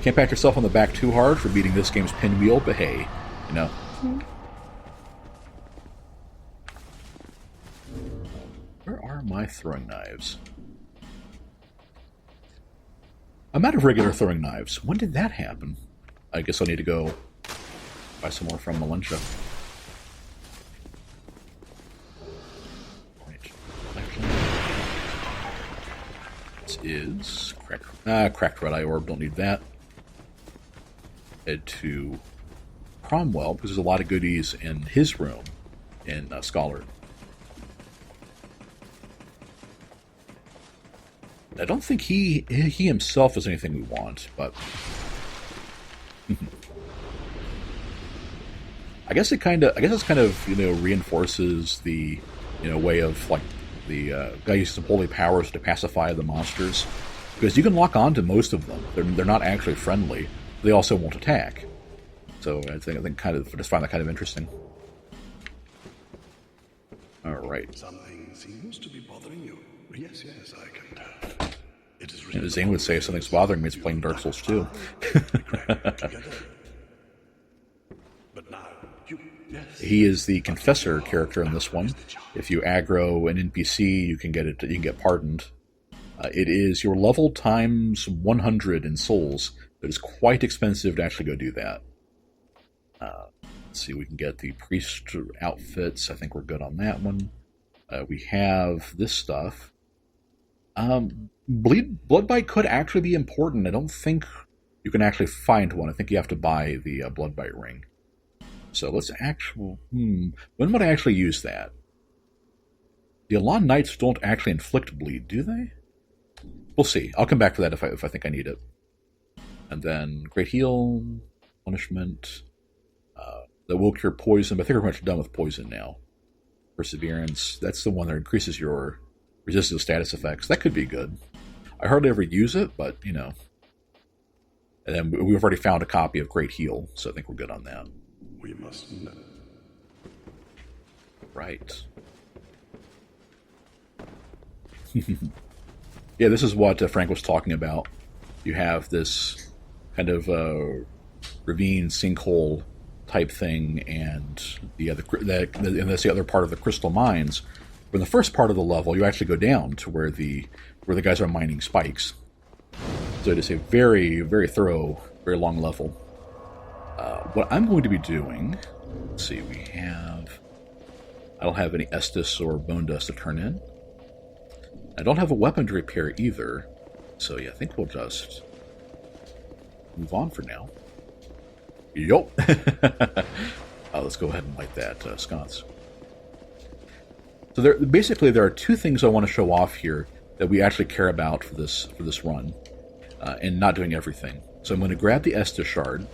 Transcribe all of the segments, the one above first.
Can't pat yourself on the back too hard for beating this game's pinwheel, but hey, you know. Where are my throwing knives? I'm out of regular throwing knives. When did that happen? I guess I'll need to go buy some more from Malentia. Right. This is cracked red eye orb. Don't need that. Head to Cromwell because there's a lot of goodies in his room in Scholar. I don't think he himself is anything we want, but I guess it's kind of reinforces the way of like the guy uses some holy powers to pacify the monsters, because you can lock on to most of them. They're not actually friendly. They also won't attack. So I think kind of just find that kind of interesting. All right. Something seems to be bothering you. Yes, I can tell. It is really Zane would say if something's bothering me, it's playing Dark Souls 2. But now, yes. He is the confessor character in this one. If you aggro an NPC, you can get pardoned. It is your level times 100 in souls. It is quite expensive to actually go do that. Let's see, we can get the priest outfits. I think we're good on that one. We have this stuff. Bloodbite could actually be important. I don't think you can actually find one. I think you have to buy the Bloodbite ring. So let's actually... When would I actually use that? The Elan Knights don't actually inflict bleed, do they? We'll see. I'll come back to that if I think I need it. And then Great Heal, Punishment, that will cure poison, but I think we're pretty much done with poison now. Perseverance, that's the one that increases your resistance to status effects. That could be good. I hardly ever use it, but, you know. And then we've already found a copy of Great Heal, so I think we're good on that. We must know. Right. Yeah, this is what Frank was talking about. You have this kind of ravine sinkhole type thing, and that's the other part of the crystal mines. In the first part of the level, you actually go down to where the guys are mining spikes. So it is a very, very thorough, very long level. What I'm going to be doing, let's see, I don't have any Estus or Bone Dust to turn in. I don't have a weapon to repair either, so yeah, I think we'll just move on for now. Yup. Let's go ahead and light that sconce. So there are two things I want to show off here that we actually care about for this run, and not doing everything. So I'm going to grab the Estus shard,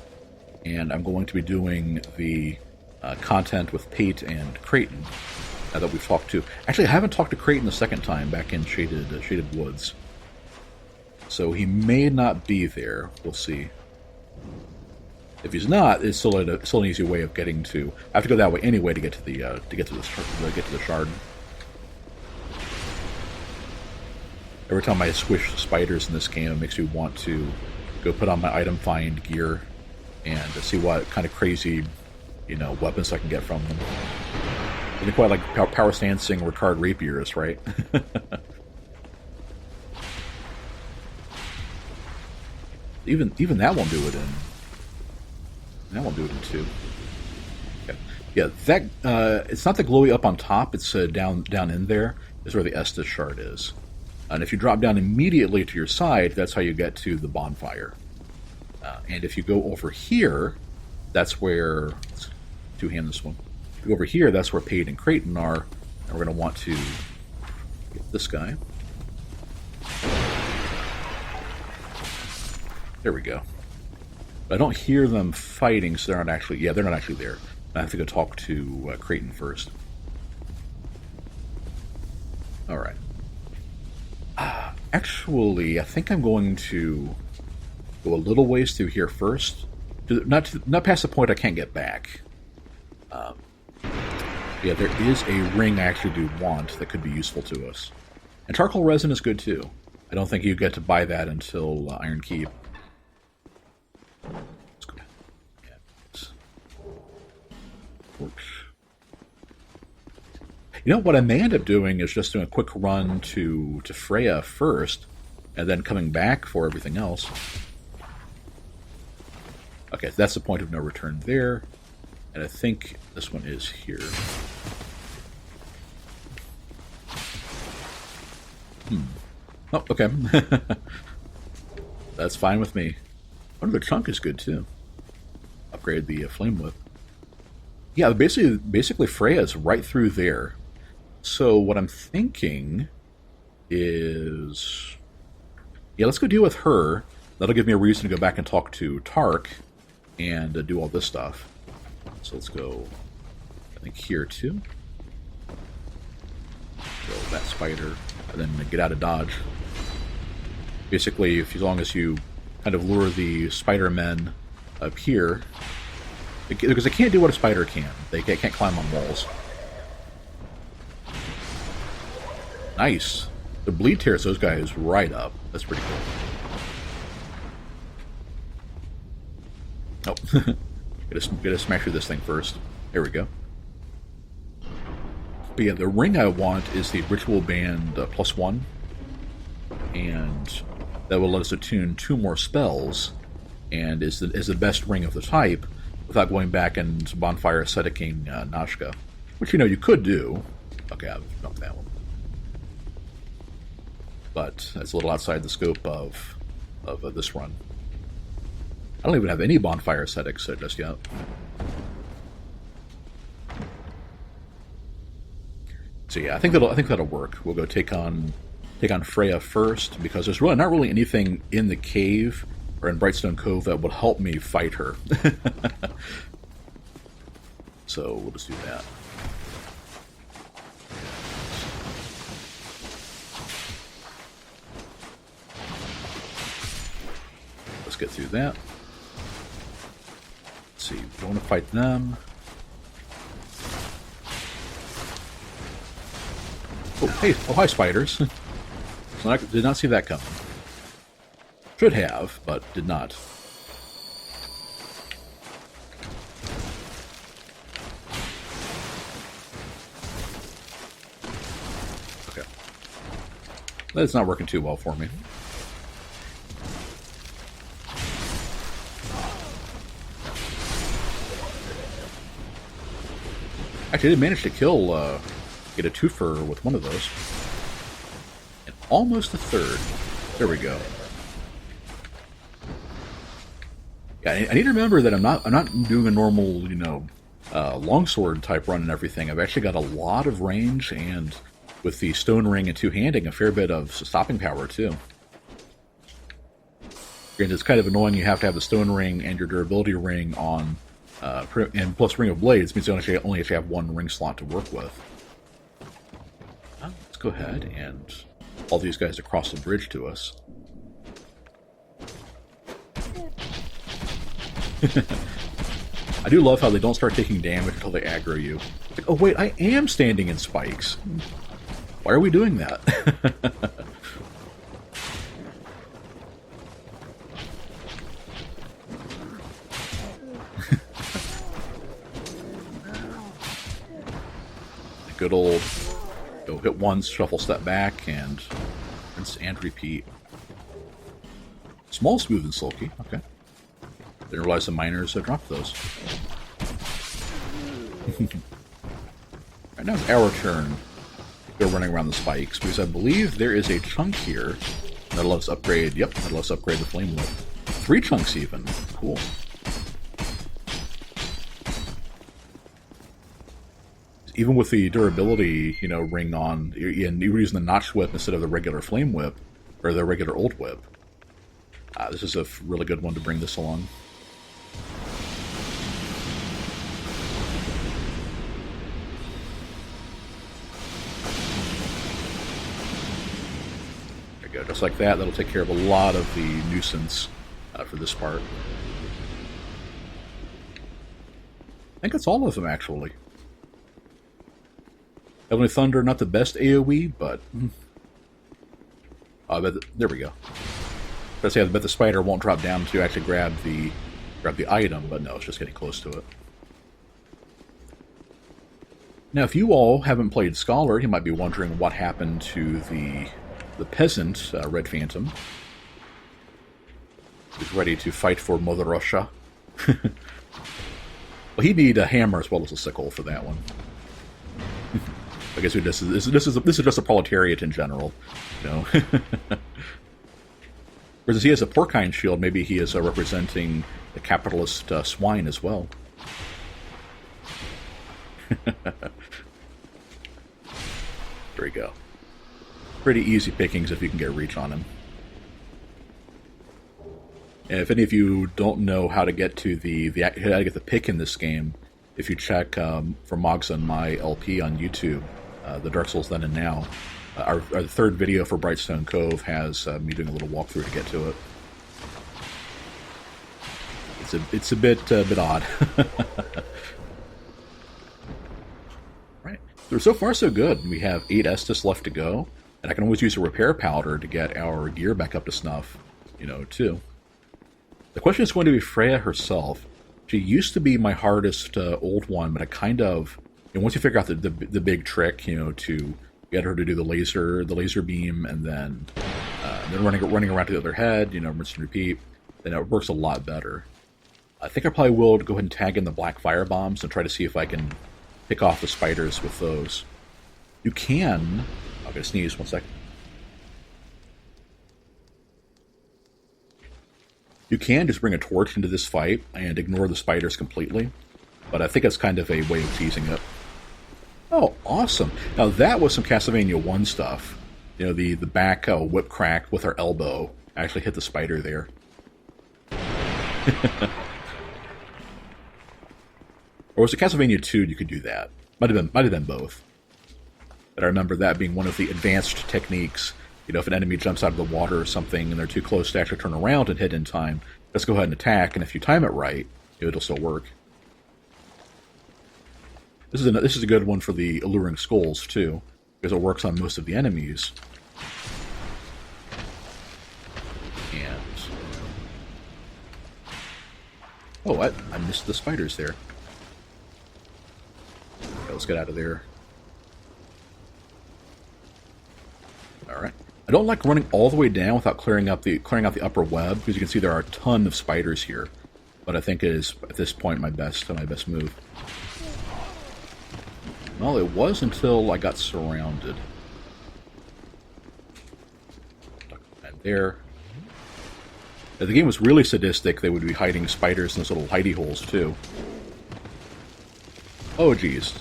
and I'm going to be doing the content with Pate and Creighton that we've talked to. Actually, I haven't talked to Creighton the second time back in Shaded Woods. So he may not be there. We'll see. If he's not, it's still an easy way of getting to. I have to go that way anyway to get to the shard. Every time I squish spiders in this game, it makes me want to go put on my item find gear and see what kind of crazy, weapons I can get from them. They're quite like power stancing Ricard rapiers, right? even that won't do it in. That won't do it in 2. Okay. Yeah, that it's not the glowy up on top. It's down in there is where the Estus shard is. And if you drop down immediately to your side, that's how you get to the bonfire. And if you go over here, that's where... Let's two-hand this one. If you go over here, that's where Pate and Creighton are. And we're going to want to get this guy. There we go. But I don't hear them fighting, so they're not actually... Yeah, they're not actually there. I have to go talk to Creighton first. Alright. Actually, I think I'm going to go a little ways through here first. Not past the point I can't get back. Yeah, there is a ring I actually do want that could be useful to us. And charcoal resin is good too. I don't think you get to buy that until Iron Keep. You know, what I may end up doing is just doing a quick run to Freya first, and then coming back for everything else. Okay, so that's the point of no return there. And I think this one is here. Oh, okay. That's fine with me. Another chunk is good, too. Upgrade the flame whip. Yeah, basically Freya's right through there. So what I'm thinking is... Yeah, let's go deal with her. That'll give me a reason to go back and talk to Tark and do all this stuff. So let's go, I think, here, too. Kill that spider, and then get out of dodge. Basically, as long as you kind of lure the Spider-Men up here, because they can't do what a spider can. They can't climb on walls. Nice. The bleed tears those guys right up. That's pretty cool. Oh. Gotta smash through this thing first. There we go. But yeah, the ring I want is the Ritual Band +1. And that will let us attune 2 more spells. And is the best ring of the type without going back and Bonfire Asceticing Nashka. Which, you know, you could do. Okay, I've dumped that one. But that's a little outside the scope of this run. I don't even have any Bonfire Ascetics just yet. So yeah, I think that'll work. We'll go take on Freya first, because there's really not really anything in the cave or in Brightstone Cove that would help me fight her. So we'll just do that. Let's get through that. Let's see, we want to fight them. Oh, hey, oh hi, spiders. So I did not see that coming. Should have, but did not. Okay. That's not working too well for me. Actually, I did manage to get a twofer with one of those. And almost a third. There we go. Yeah, I need to remember that I'm not doing a normal, you know, longsword type run and everything. I've actually got a lot of range, and with the stone ring and two-handing, a fair bit of stopping power too. And it's kind of annoying you have to have the stone ring and your durability ring on, and plus Ring of Blades means you only actually have one ring slot to work with. Let's go ahead and all these guys across the bridge to us. I do love how they don't start taking damage until they aggro you. It's like, oh wait, I am standing in spikes. Why are we doing that? Good old go hit once, shuffle step back, and rinse and repeat. Small, smooth, and sulky. Okay. Didn't realize the miners dropped those. Right now it's our turn. Go running around the spikes, because I believe there is a chunk here that'll let us upgrade. Yep, that'll let us upgrade the flame whip. 3 chunks even. Cool. Even with the durability, you know, ring on, and you were using the notch whip instead of the regular flame whip, or the regular old whip. This is a really good one to bring this along. There you go, just like that. That'll take care of a lot of the nuisance for this part. I think that's all of them, actually. Heavenly Thunder, not the best AoE, but... there we go. I bet the spider won't drop down to actually grab the item, but no, it's just getting close to it. Now, if you all haven't played Scholar, you might be wondering what happened to the peasant, Red Phantom, who's ready to fight for Mother Russia. Well, he'd need a hammer as well as a sickle for that one. I guess this is just a proletariat in general, you know. Whereas he has a porcine shield, maybe he is representing the capitalist swine as well. There we go. Pretty easy pickings if you can get reach on him. And if any of you don't know how to get to how to get the pick in this game, if you check for Mogs on my LP on YouTube, the Dark Souls Then and Now, our third video for Brightstone Cove has me doing a little walkthrough to get to it. It's a bit odd. Right. So far so good. We have 8 Estus left to go, and I can always use a repair powder to get our gear back up to snuff, you know, too. The question is going to be Freya herself. She used to be my hardest old one, but I kind of, you know, once you figure out the big trick, you know, to get her to do the laser beam, and then running around to the other head, you know, rinse and repeat, then it works a lot better. I think I probably will go ahead and tag in the black fire bombs and try to see if I can pick off the spiders with those. You can. I'm gonna sneeze 1 second. You can just bring a torch into this fight and ignore the spiders completely, but I think it's kind of a way of teasing it. Oh, awesome. Now that was some Castlevania 1 stuff. You know, the back whip crack with our elbow actually hit the spider there. Or was it Castlevania 2 you could do that? Might have been both. But I remember that being one of the advanced techniques. You know, if an enemy jumps out of the water or something and they're too close to actually turn around and hit in time, just go ahead and attack, and if you time it right, it'll still work. This is a good one for the Alluring Skulls, too, because it works on most of the enemies. And... oh, I missed the spiders there. Okay, let's get out of there. Alright. I don't like running all the way down without clearing out the upper web, because you can see there are a ton of spiders here. But I think it is, at this point, my best move. Well, it was until I got surrounded. And there. If the game was really sadistic, they would be hiding spiders in those little hidey holes, too. Oh, geez.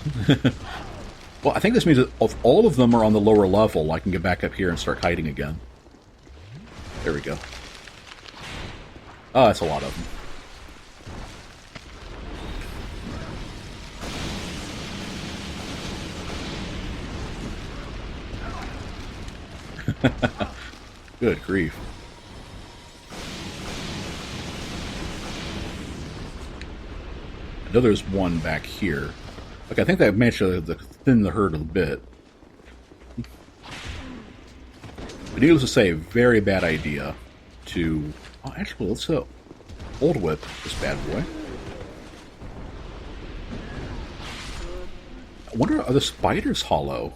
Well, I think this means that if all of them are on the lower level, I can get back up here and start hiding again. There we go. Oh, that's a lot of them. Good grief. I know there's one back here. Okay, I think that managed to thin the herd a bit. But needless to say, very bad idea to... oh, actually, let's old whip this bad boy. I wonder, are the spiders hollow?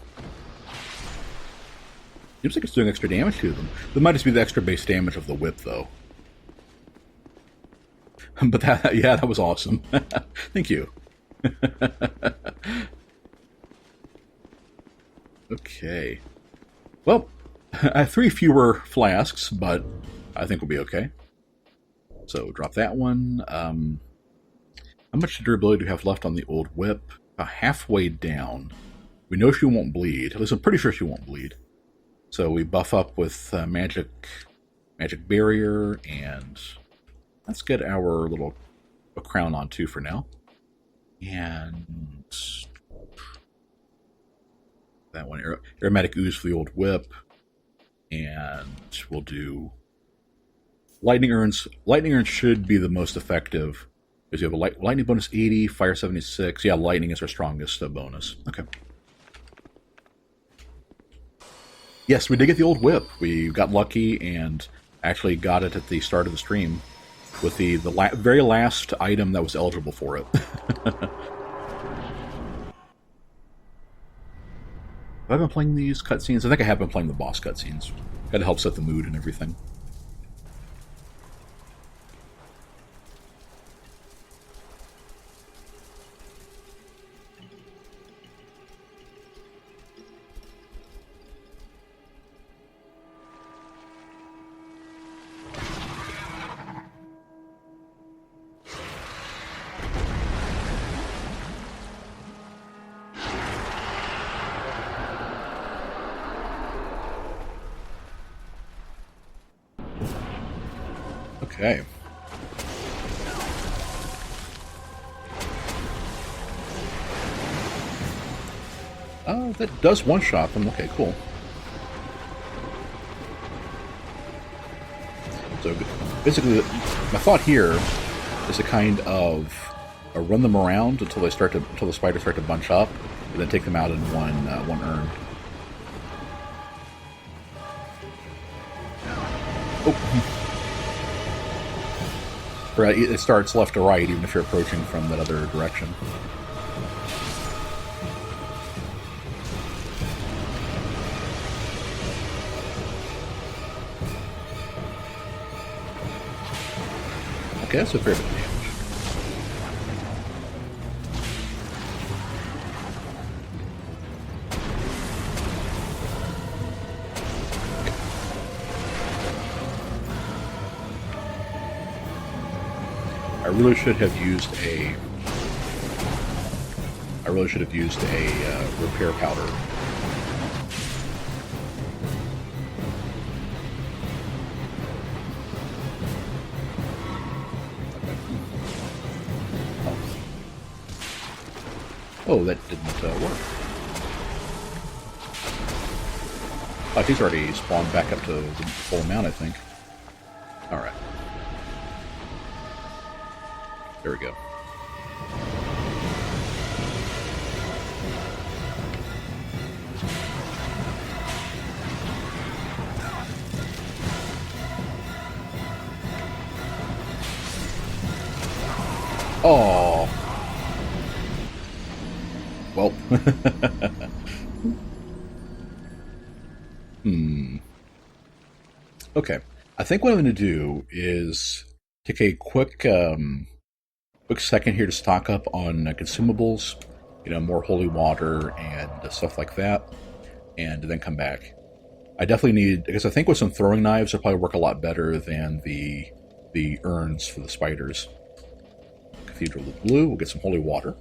Seems like it's doing extra damage to them. That might just be the extra base damage of the whip, though. But that was awesome. Thank you. Okay. Well, I have 3 fewer flasks, but I think we'll be okay. So, drop that one. How much durability do we have left on the old whip? About halfway down. We know she won't bleed. At least I'm pretty sure she won't bleed. So we buff up with magic barrier, and let's get our little crown on too for now. And that one, aromatic ooze for the old whip, and we'll do lightning urns. Lightning urns should be the most effective because you have a lightning bonus 80, fire 76. Yeah, lightning is our strongest bonus. Okay. Yes, we did get the old whip. We got lucky and actually got it at the start of the stream with the very last item that was eligible for it. I been playing these cutscenes? I think I have been playing the boss cutscenes. Got to help set the mood and everything. Okay. That does one-shot them. Okay, cool. So basically, my thought here is to kind of run them around until the spiders start to bunch up, and then take them out in one urn. Oh. Right, it starts left to right, even if you're approaching from that other direction. Okay, that's a fair bit of damage. I really should have used a repair powder. Oh, that didn't work. Oh, he's already spawned back up to the full amount, I think. Alright. There we go. Oh. Well. Okay. I think what I'm going to do is take a quick second here to stock up on consumables, more holy water and stuff like that, and then come back. I definitely need, because I think with some throwing knives, it'll probably work a lot better than the urns for the spiders. Cathedral of Blue, we'll get some holy water.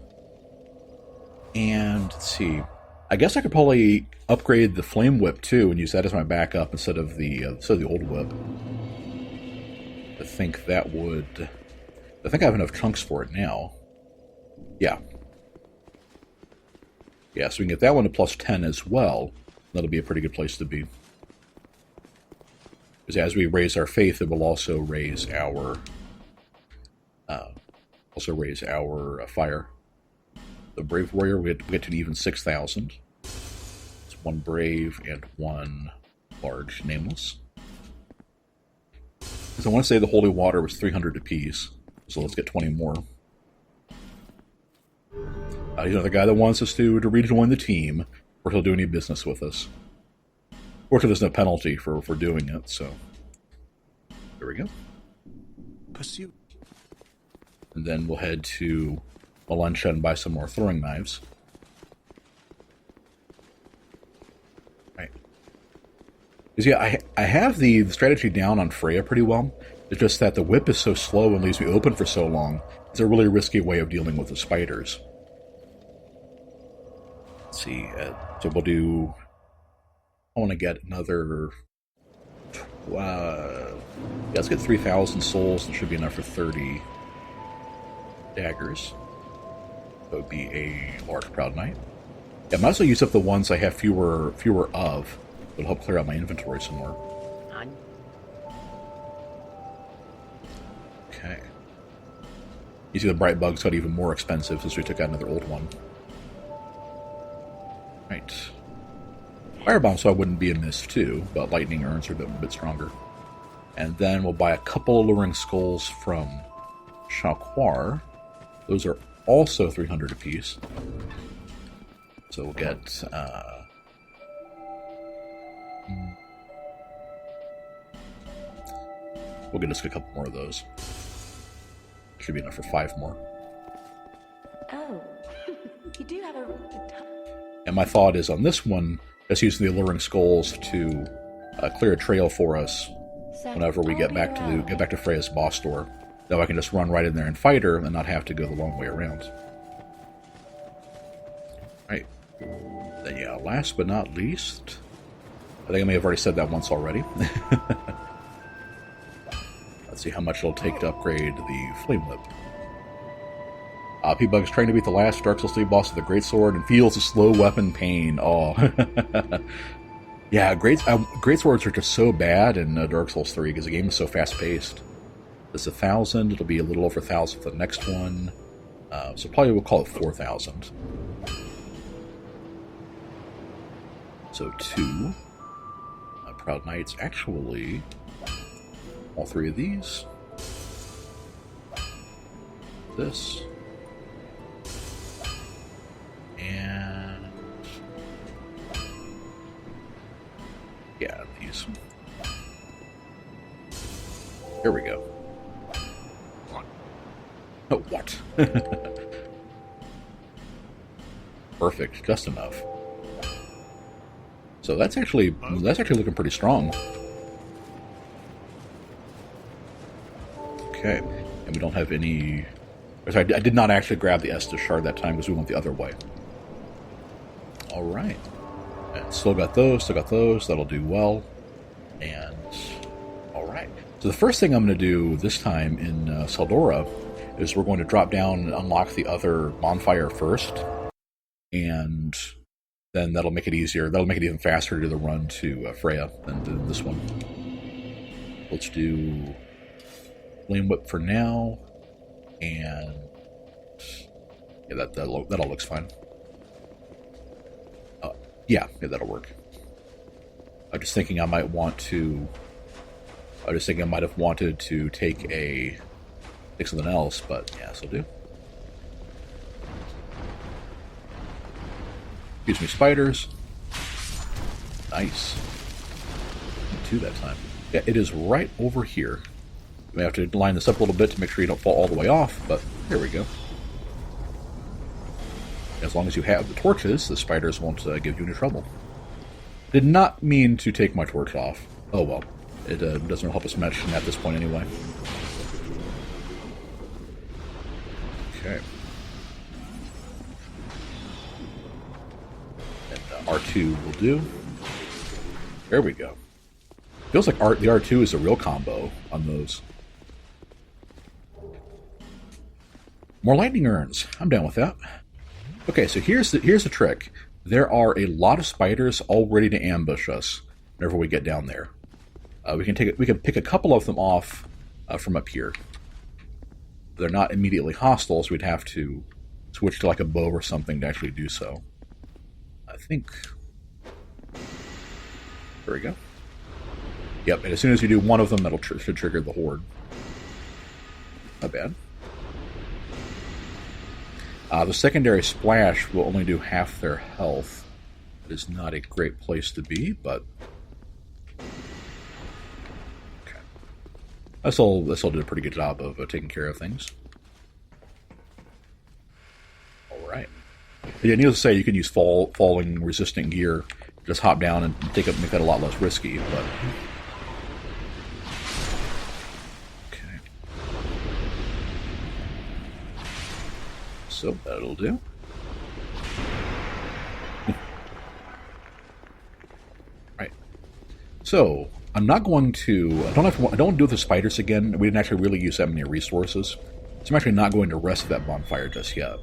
And let's see. I guess I could probably upgrade the flame whip too and use that as my backup instead of the old whip. I think that would. I think I have enough chunks for it now. Yeah. Yeah, so we can get that one to plus 10 as well. That'll be a pretty good place to be. Because as we raise our faith, it will also raise our fire. The Brave Warrior, we get to an even 6,000. It's one Brave and one large Nameless. Because I want to say the Holy Water was 300 apiece, so let's get 20 more. He's another guy that wants us to rejoin the team, or he'll do any business with us. Fortunately, there's no penalty for doing it, so... There we go. Pursue. And then we'll head to Valencia and buy some more throwing knives. Right. Because, yeah, I have the strategy down on Freya pretty well. It's just that the whip is so slow and leaves me open for so long. It's a really risky way of dealing with the spiders. Let's see. So we'll do... I want to get another... yeah, let's get 3,000 souls. That should be enough for 30 daggers. That would be a large Proud Knight. Yeah, I might also use up the ones I have fewer of. It'll help clear out my inventory some more. Okay. You see the Bright Bugs got even more expensive since we took out another old one. Right. Firebomb, so I wouldn't be amiss too, but lightning urns are a bit stronger. And then we'll buy a couple alluring skulls from Shaquar. Those are also 300 apiece. So we'll get We'll get us a couple more of those. Should be enough for 5 more. Oh, you do have a... And my thought is on this one, just using the alluring skulls to clear a trail for us whenever we get back to Freya's boss door. Now I can just run right in there and fight her and not have to go the long way around. Right. Then yeah, last but not least, I think I may have already said that once already. Let's see how much it'll take to upgrade the Flame Whip. P-Bug's trying to beat the last Dark Souls 3 boss with a great sword and feels a slow weapon pain. Oh. Yeah, great swords are just so bad in Dark Souls 3 because the game is so fast-paced. This is 1,000. It'll be a little over 1,000 for the next one. So probably we'll call it 4,000. So 2. Proud Knights, actually, all 3 of these. This. And yeah, these. Here we go. Oh, what? Perfect, just enough. So that's actually looking pretty strong. Okay, and we don't have any. I did not actually grab the Estus shard that time because we went the other way. All right, and still got those. That'll do well. And all right. So the first thing I'm going to do this time in Tseldora is we're going to drop down and unlock the other bonfire first, and then that'll make it easier. That'll make it even faster to do the run to Freya than this one. Let's do Flame Whip for now, and yeah, that all looks fine. Yeah, that'll work. I'm just thinking I might have wanted to take something else, but yeah, so do. Excuse me, spiders. Nice. 2 that time. Yeah, it is right over here. You may have to line this up a little bit to make sure you don't fall all the way off, but there we go. As long as you have the torches, the spiders won't give you any trouble. Did not mean to take my torch off. Oh well. It doesn't help us much at this point anyway. Okay. And R2 will do. There we go. Feels like the R2 is a real combo on those. More lightning urns. I'm down with that. Okay, so here's the trick. There are a lot of spiders all ready to ambush us whenever we get down there. We can pick a couple of them off from up here. They're not immediately hostile, so we'd have to switch to like a bow or something to actually do so. I think. There we go. Yep, and as soon as you do one of them, that'll should trigger the horde. Not bad. The secondary splash will only do half their health. It is not a great place to be, but okay. This will do a pretty good job of taking care of things. All right. Yeah, needless to say, you can use falling resistant gear. Just hop down and make that a lot less risky, but. So that'll do. Right. So I'm not going to. I don't do the spiders again. We didn't actually really use that many resources, so I'm actually not going to rest that bonfire just yet.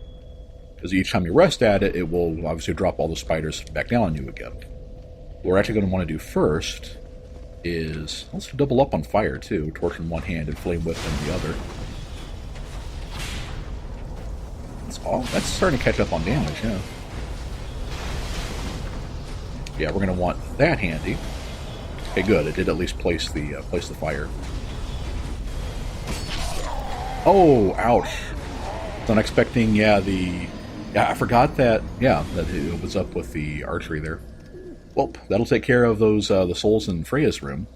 Because each time you rest at it, it will obviously drop all the spiders back down on you again. What we're actually going to want to do first is let's double up on fire too. Torch in one hand and flame whip in the other. That's starting to catch up on damage, yeah. Yeah, we're going to want that handy. Okay, good. It did at least place the fire. Oh, ouch. So I'm expecting, yeah, I forgot that, yeah, that it opens up with the archery there. Well, that'll take care of those, the souls in Freya's room.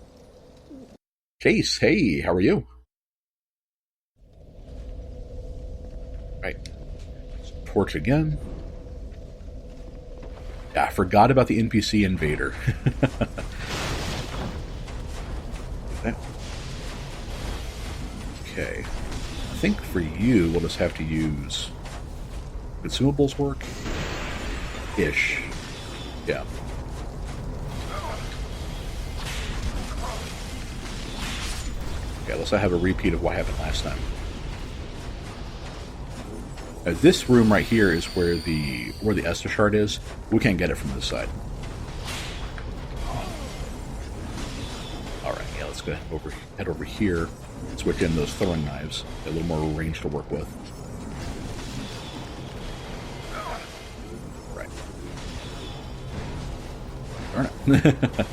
Chase, hey, how are you? Right. Torch again. Yeah, I forgot about the NPC invader. Okay. I think for you, we'll just have to use consumables work? Ish. Yeah. Okay, let's not have a repeat of what happened last time. This room right here is where the Estus shard is. We can't get it from this side. Alright, yeah, let's go head over here and switch in those throwing knives. Get a little more range to work with. Right. Darn it.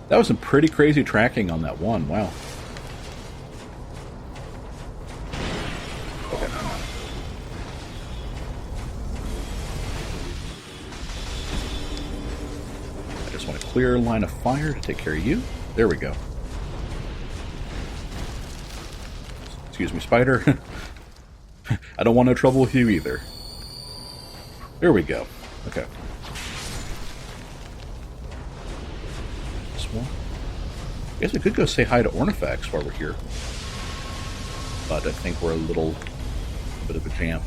That was some pretty crazy tracking on that one. Wow. Okay. I just want a clear line of fire to take care of you. There we go. Excuse me, spider. I don't want no trouble with you either. There we go. Okay. I guess we could go say hi to Ornifex while we're here. But I think we're a bit of a jam.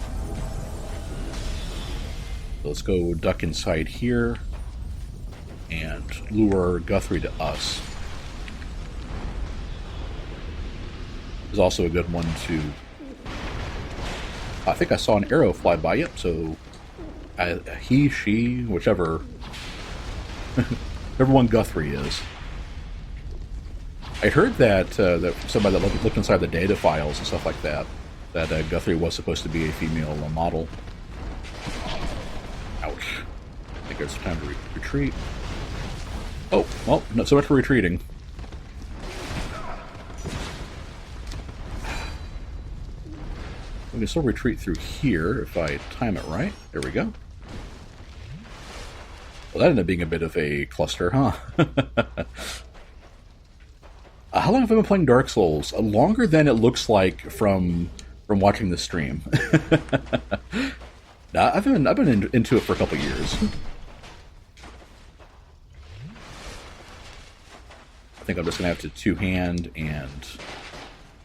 So let's go duck inside here and lure Guthrie to us. There's also a good one to... I think I saw an arrow fly by. Yep, so he, she, whichever one Guthrie is. I heard that somebody that looked inside the data files and stuff like that, that Guthrie was supposed to be a female model. Ouch. I think it's time to retreat. Oh, well, not so much for retreating. We can still retreat through here if I time it right. There we go. Well, that ended up being a bit of a cluster, huh? How long have I been playing Dark Souls? Longer than it looks like from watching the stream. Nah, I've been into it for a couple years. I think I'm just gonna have to two-hand and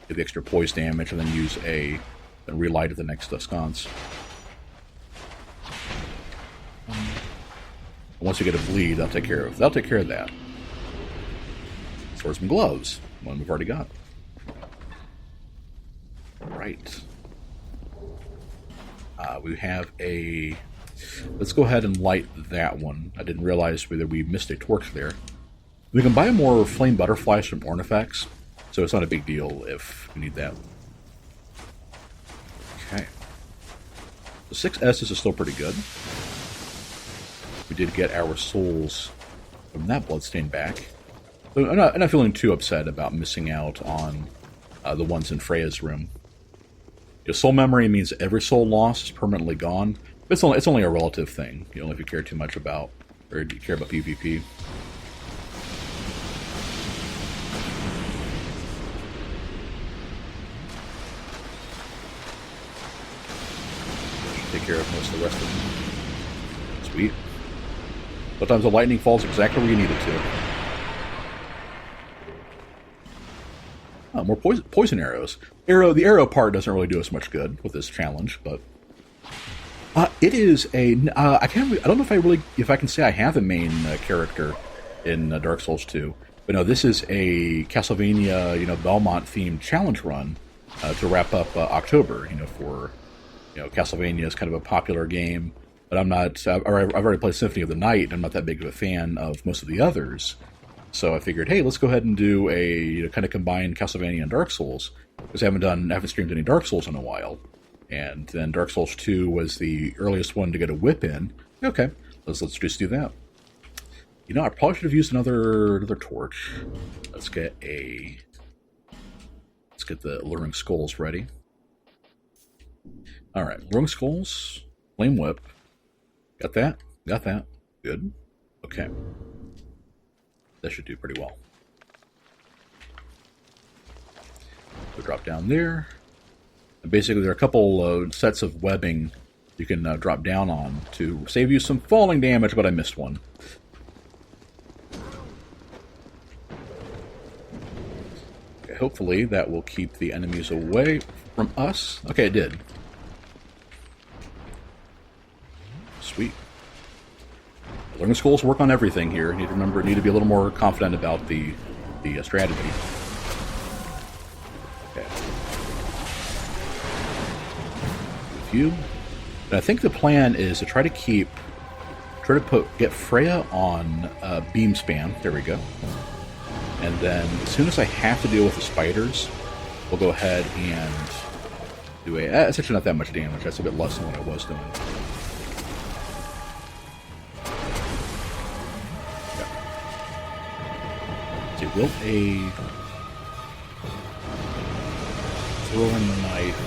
do the extra poise damage, and then use and relight at the next sconce. Once you get a bleed, that'll take care of that. Swordsman gloves, one we've already got. Right. We have a... Let's go ahead and light that one. I didn't realize whether we missed a torch there. We can buy more flame butterflies from Ornifex, so it's not a big deal if we need that. Okay. The 6S is still pretty good. We did get our souls from that bloodstain back. So I'm not feeling too upset about missing out on the ones in Freya's room. Soul memory means every soul lost is permanently gone. But it's only a relative thing. If you care too much about, or you care about PvP. Should take care of most of the rest of them. Sweet. Sometimes the lightning falls exactly where you need it to. More poison arrows. The arrow part doesn't really do us much good with this challenge, but it is a. I don't know if I can say I have a main character in Dark Souls 2, but no, this is a Castlevania, Belmont themed challenge run to wrap up October. For Castlevania is kind of a popular game, but I'm not. I've already played Symphony of the Night, and I'm not that big of a fan of most of the others. So I figured, hey, let's go ahead and do a kind of combine Castlevania and Dark Souls, because I haven't streamed any Dark Souls in a while. And then Dark Souls 2 was the earliest one to get a whip in. Okay, let's just do that. I probably should have used another torch. Let's get the Alluring Skulls ready. Alright, Alluring Skulls, Flame Whip. Got that. Good. Okay. That should do pretty well. So drop down there. And basically, there are a couple sets of webbing you can drop down on to save you some falling damage, but I missed one. Okay, hopefully that will keep the enemies away from us. Okay, it did. Sweet. Learning schools work on everything here. Need to remember, need to be a little more confident about the strategy. Okay. With you. And I think the plan is to try to get Freya on beam spam. There we go. And then as soon as I have to deal with the spiders, we'll go ahead and do it's actually not that much damage. That's a bit less than what I was doing. Okay. Will a throwing knife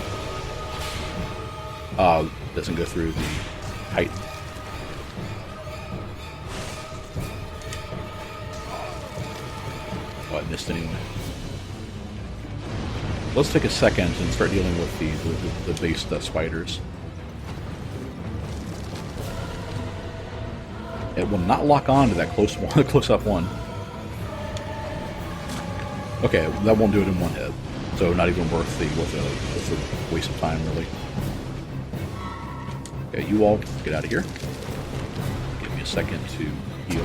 doesn't go through the height. Oh, I missed anyway. Let's take a second and start dealing with the base spiders. It will not lock on to that close-up one. Okay, that won't do it in one hit, so not even worth the waste of time, really. Okay, you all get out of here. Give me a second to heal.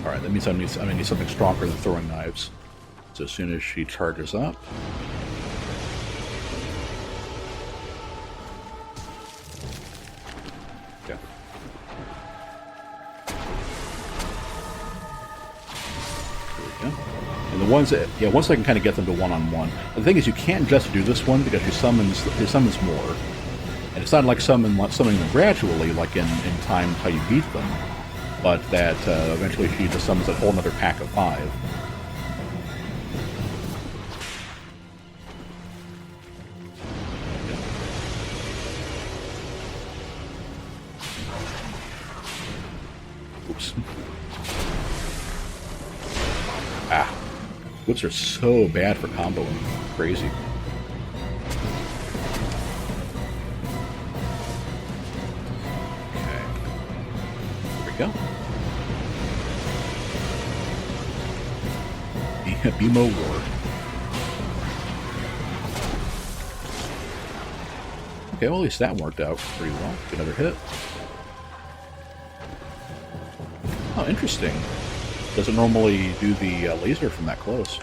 Alright, that means I'm gonna need something stronger than throwing knives. So as soon as she charges up... Okay. There we go. And the ones that... Yeah, once I can kind of get them to one-on-one. The thing is, you can't just do this one because she summons more. And it's not like summoning them gradually, like in time how you beat them. But that eventually she just summons a whole other pack of 5. Oops. Ah. Whips are so bad for comboing. Crazy. Go. BMO War. Okay, well, at least that worked out pretty well. Another hit. Oh, interesting. Doesn't normally do the laser from that close.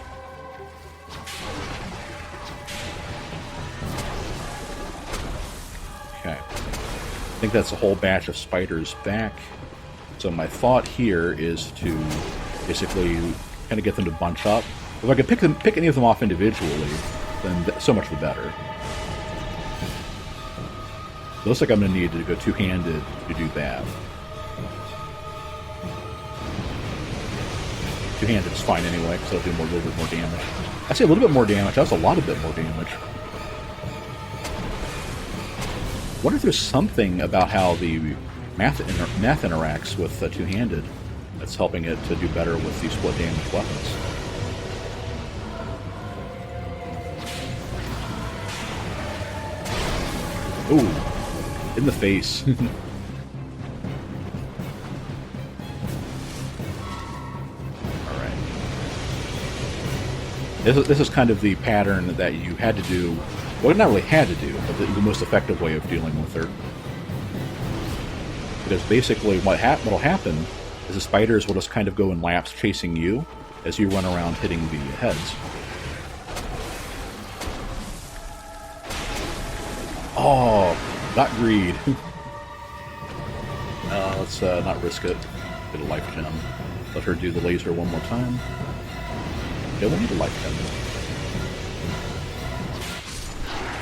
Okay. I think that's a whole batch of spiders back. So my thought here is to basically kind of get them to bunch up. If I could pick any of them off individually, then so much the better. It looks like I'm going to need to go two-handed to do that. Two-handed is fine anyway, because I'll do a little bit more damage. I say a little bit more damage. That's a lot of bit more damage. I wonder if there's something about how the math interacts with two-handed that's helping it to do better with these split damage weapons. Ooh, in the face. Alright. This is kind of the pattern that you had to do, well, not really had to do, but the most effective way of dealing with her. Because basically what'll happen is the spiders will just kind of go in laps chasing you as you run around hitting the heads. Oh, got greed. Let's not risk it. Get a life gem. Let her do the laser one more time. Yeah, we'll need a life gem.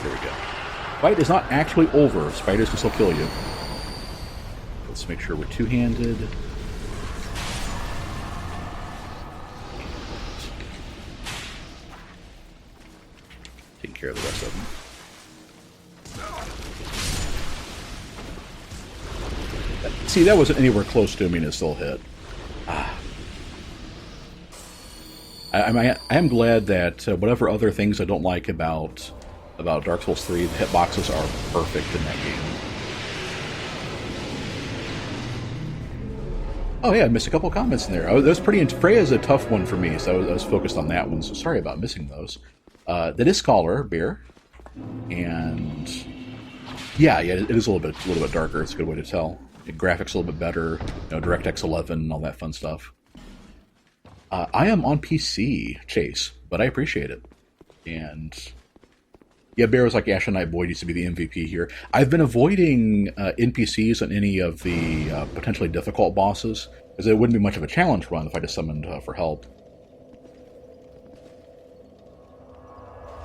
There we go. Fight is not actually over. Spiders can still kill you. Let's make sure we're two-handed. Taking care of the rest of them. See, that wasn't anywhere close to me and it still hit. Ah. I am glad that whatever other things I don't like about Dark Souls 3, the hitboxes are perfect in that game. Oh yeah, I missed a couple comments in there. That was pretty. Freya's a tough one for me, so I was focused on that one. So sorry about missing those. That is Scholar Bear, and yeah, it is a little bit darker. It's a good way to tell. The graphics a little bit better. DirectX 11, all that fun stuff. I am on PC, Chase, but I appreciate it. And yeah, Bear was like, Ashen Knight Boyd used to be the MVP here. I've been avoiding NPCs on any of the potentially difficult bosses, because it wouldn't be much of a challenge run if I just summoned for help.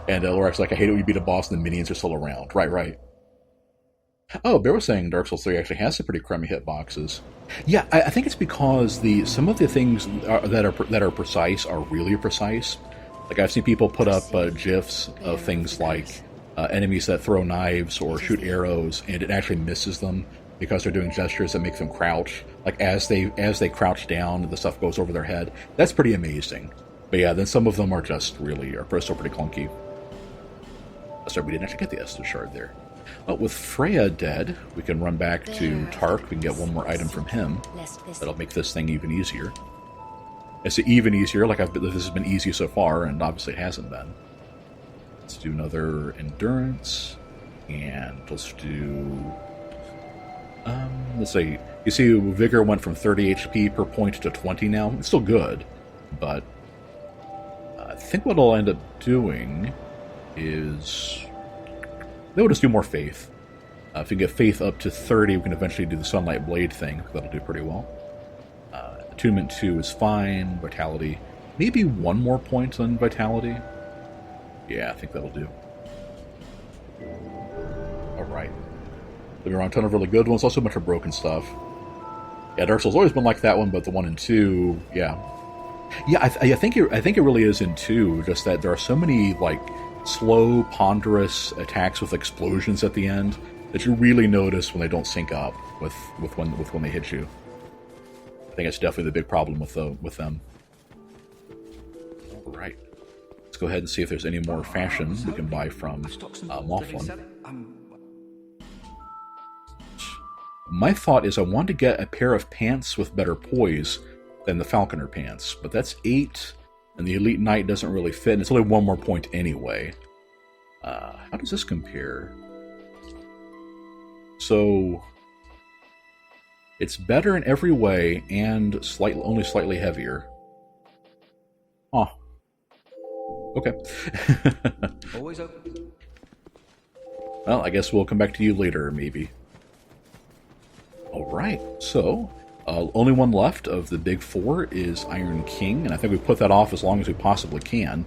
And Lorax's like, I hate it when you beat a boss and the minions are still around. Right. Oh, Bear was saying Dark Souls 3 actually has some pretty crummy hitboxes. Yeah, I think it's because some of the things that are precise are really precise. Like, I've seen people put up GIFs of things like enemies that throw knives or shoot arrows, and it actually misses them because they're doing gestures that make them crouch. Like, as they crouch down, the stuff goes over their head. That's pretty amazing. But yeah, then some of them are just really still pretty clunky. Sorry, we didn't actually get the Estus Shard there. But with Freya dead, we can run back to Tark. We can get one more item from him. That'll make this thing even easier. I say even easier, like this has been easy so far, and obviously it hasn't been. Let's do another Endurance, and let's do... let's see. You see, Vigor went from 30 HP per point to 20 now. It's still good, but I think what I'll end up doing is... We'll just do more Faith. If we get Faith up to 30, we can eventually do the Sunlight Blade thing. That'll do pretty well. Attunement 2 is fine. Vitality. Maybe one more point on Vitality. Yeah, I think that'll do. Alright. We're on a ton of really good ones. Also a bunch of broken stuff. Yeah, Dark Souls always been like that one, but the 1 and 2, yeah. Yeah, I think it really is in 2, just that there are so many, like, slow, ponderous attacks with explosions at the end that you really notice when they don't sync up with when they hit you. I think it's definitely the big problem with them. All right, let's go ahead and see if there's any more fashion we can buy from Mothlan. My thought is I want to get a pair of pants with better poise than the Falconer pants, but that's 8. And the Elite Knight doesn't really fit, and it's only one more point anyway. How does this compare? So, it's better in every way, and only slightly heavier. Huh. Okay. Always open. Well, I guess we'll come back to you later, maybe. Alright, so... only one left of the big 4 is Iron King, and I think we put that off as long as we possibly can.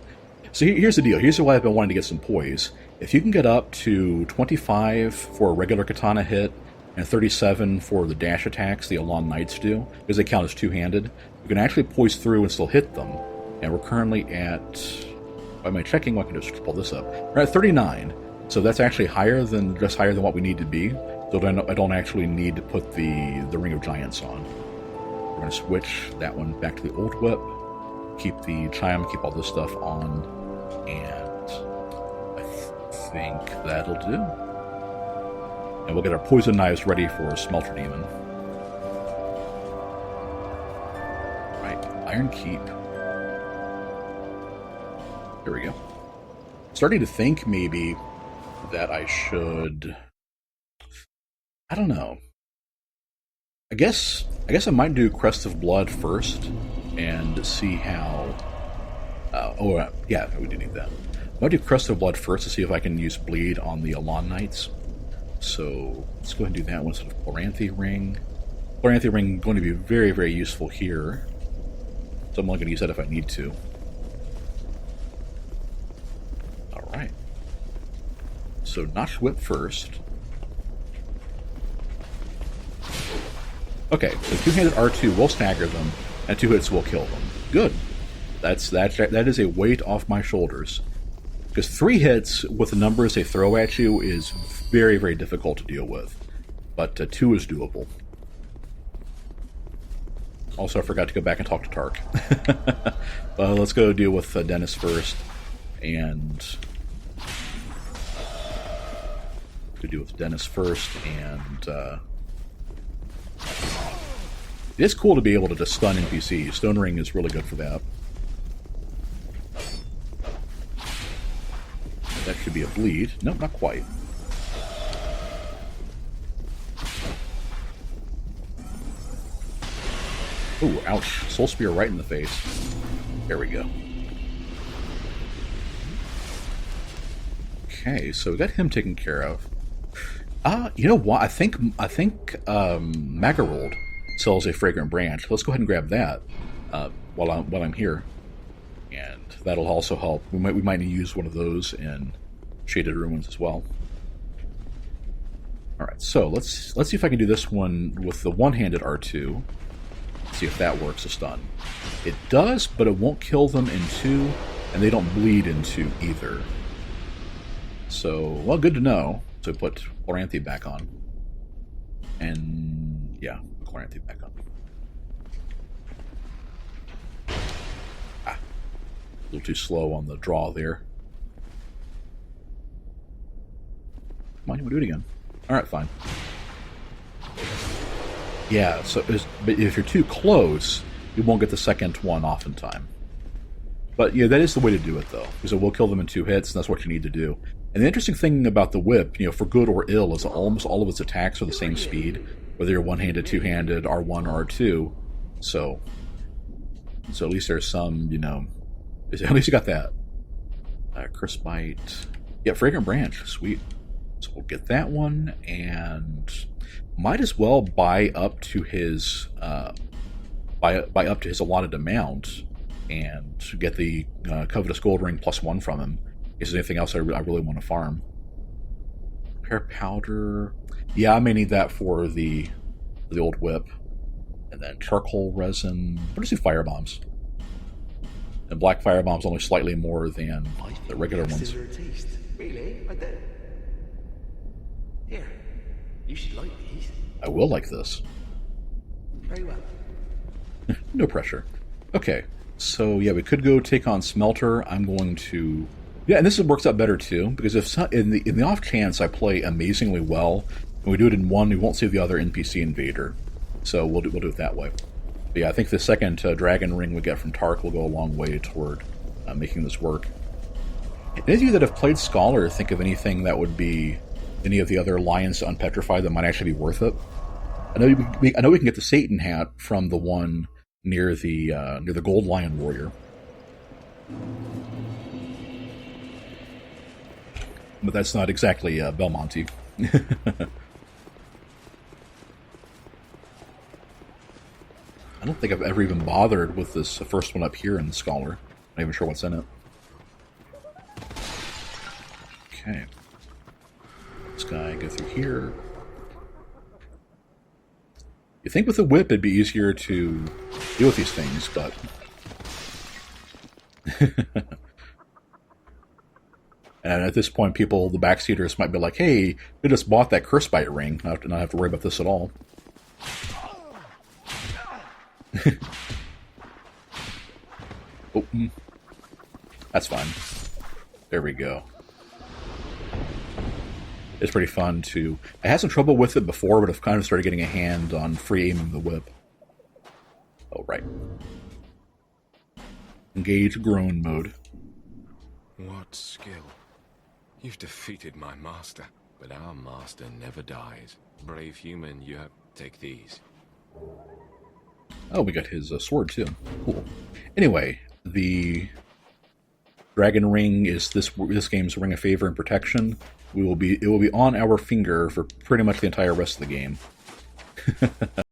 So here's the deal. Here's why I've been wanting to get some poise. If you can get up to 25 for a regular katana hit, and 37 for the dash attacks the Alon Knights do, because they count as two-handed, you can actually poise through and still hit them. And we're currently at... Why am I checking? Well, I can just pull this up. We're at 39, so that's actually higher than what we need to be. So I don't actually need to put the Ring of Giants on. We're going to switch that one back to the old whip, keep the chime, keep all this stuff on, and I think that'll do. And we'll get our poison knives ready for Smelter Demon. Right, Iron Keep. There we go. Starting to think maybe that I should... I don't know. I guess I might do Crest of Blood first and see how... yeah, we do need that. I might do Crest of Blood first to see if I can use Bleed on the Alon Knights. So let's go ahead and do that one instead of Chloranthy Ring. Chloranthy Ring going to be very, very useful here. So I'm only going to use that if I need to. Alright. So Notch Whip first. Okay, so two-handed R2 will stagger them, and 2 hits will kill them. Good. That is a weight off my shoulders. Because 3 hits with the numbers they throw at you is very, very difficult to deal with. But 2 is doable. Also, I forgot to go back and talk to Tark. Let's go deal with Dennis first, and it is cool to be able to just stun NPCs. Stone Ring is really good for that. That should be a bleed. Nope, not quite. Ooh, ouch. Soul Spear right in the face. There we go. Okay, so we got him taken care of. You know what? I think Magarold sells a fragrant branch. Let's go ahead and grab that while I'm here, and that'll also help. We might need to use one of those in Shaded Ruins as well. All right, so let's see if I can do this one with the one-handed R2. See if that works a stun. It does, but it won't kill them in 2, and they don't bleed in 2 either. So, well, good to know. So put Chloranthe back on. And, yeah, Chloranthe back on. Ah, a little too slow on the draw there. Come on, you want to do it again. Alright, fine. Yeah, but if you're too close, you won't get the second one off in time. But yeah, that is the way to do it, though, because it will kill them in 2 hits, and that's what you need to do. And the interesting thing about the whip, for good or ill, is almost all of its attacks are the same speed, whether you're one-handed, two-handed, R1, or R2. So at least there's some, at least you got that. Curse Bite. Yeah, Fragrant Branch, sweet. So we'll get that one, and might as well buy up to his allotted amount and get the Covetous Gold Ring +1 from him. Is there anything else I really want to farm? Pear Powder. Yeah, I may need that for the old whip. And then Charcoal Resin. What is the Fire Bombs? And Black Fire Bombs only slightly more than the regular ones. Really? I did. Here, you should like these. I will like this. Very well. No pressure. Okay, so yeah, we could go take on Smelter. I'm going to... Yeah, and this works out better too, because if in the off chance I play amazingly well, and we do it in 1, we won't see the other NPC invader. So we'll do it that way. But yeah, I think the second Dragon Ring we get from Tark will go a long way toward making this work. Any of you that have played Scholar think of anything that would be any of the other Lions to Unpetrify that might actually be worth it? I know we can get the Satan hat from the one near the Gold Lion Warrior. But that's not exactly Belmonty. I don't think I've ever even bothered with this first one up here in the Scholar. Not even sure what's in it. Okay. This guy, go through here. You think with a whip it'd be easier to deal with these things, but... And at this point, the backseaters might be like, hey, we just bought that Curse Bite ring. I don't have to worry about this at all. Oh, that's fine. There we go. It's pretty fun to... I had some trouble with it before, but I've kind of started getting a hand on free aiming the whip. Oh, right. Engage groan mode. What skill? You've defeated my master, but our master never dies. Brave human, take these. Oh, we got his sword too. Cool. Anyway, the Dragon Ring is this game's Ring of Favor and Protection. It will be on our finger for pretty much the entire rest of the game.